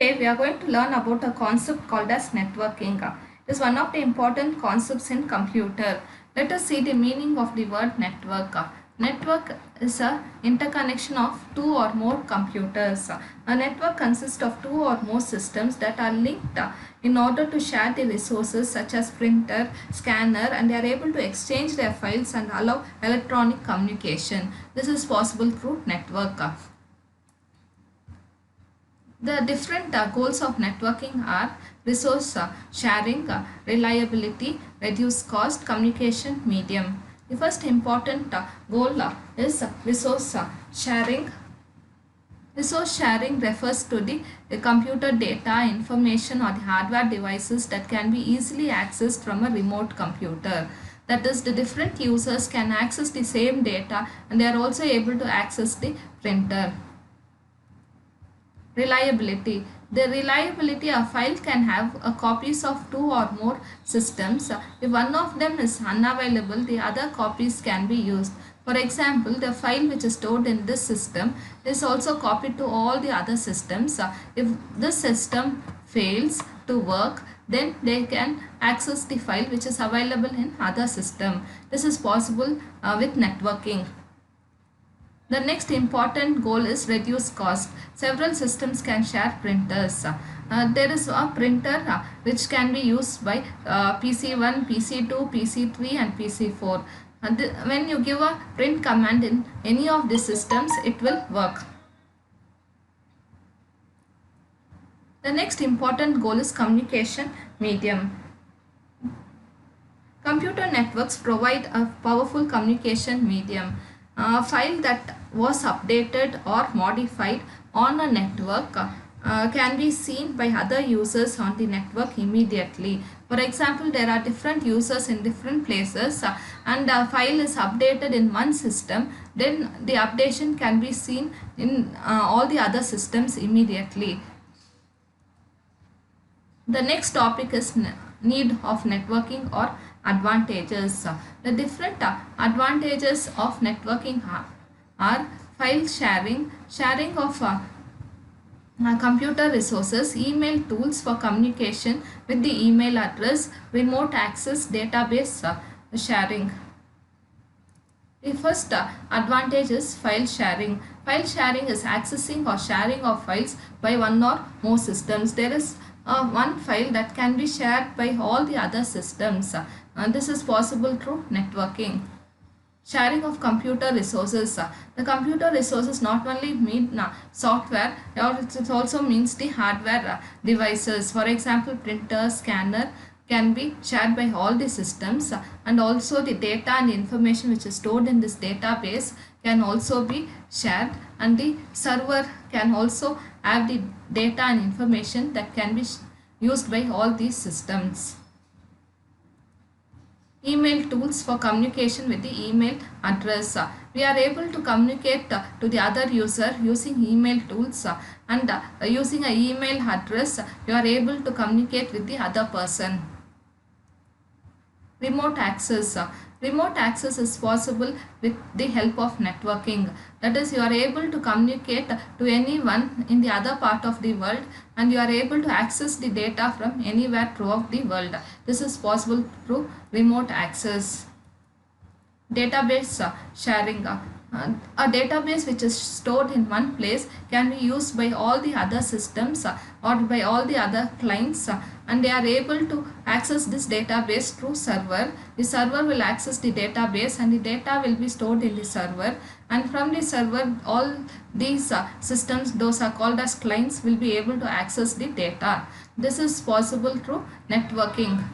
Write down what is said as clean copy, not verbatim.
Today we are going to learn about a concept called as networking. It is one of the important concepts in computer. Let us see the meaning of the word network. Network is a interconnection of two or more computers. A network consists of two or more systems that are linked in order to share the resources such as printer, scanner, and they are able to exchange their files and allow electronic communication. This is possible through network. The different goals of networking are resource sharing, reliability, reduce cost, communication medium. The first important goal is resource sharing. Resource sharing refers to the computer data, information, or the hardware devices that can be easily accessed from a remote computer. That is, the different users can access the same data and they are also able to access the printer. Reliability. The reliability a file can have copies of two or more systems. If one of them is unavailable, the other copies can be used. For example, the file which is stored in this system is also copied to all the other systems. If this system fails to work, then they can access the file which is available in other system. This is possible with networking. The next important goal is reduce cost. Several systems can share printers. There is a printer which can be used by PC1, PC2, PC3 and PC4. When you give a print command in any of these systems, it will work. The next important goal is communication medium. Computer networks provide a powerful communication medium. A file that was updated or modified on a network can be seen by other users on the network immediately. For example, there are different users in different places and a file is updated in one system, then the updation can be seen in all the other systems immediately. The next topic is need of networking or advantages. The different advantages of networking are file sharing, sharing of computer resources, email tools for communication with the email address, remote access, database sharing. The first advantage is file sharing. File sharing is accessing or sharing of files by one or more systems. There is one file that can be shared by all the other systems. This is possible through networking. Sharing of computer resources. The computer resources not only mean software, or it also means the hardware devices. For example, printer, scanner can be shared by all the systems, and also the data and information which is stored in this database can also be shared, and the server can also have the data and information that can be used by all these systems. Email tools for communication with the email address. We are able to communicate to the other user using email tools and using an email address you are able to communicate with the other person. Remote access. Remote access is possible with the help of networking. That is, you are able to communicate to anyone in the other part of the world and you are able to access the data from anywhere throughout the world. This is possible through remote access. Database sharing. A database which is stored in one place can be used by all the other systems or by all the other clients and they are able to access this database through server. The server will access the database and the data will be stored in the server, and from the server all these systems, those are called as clients, will be able to access the data. This is possible through networking.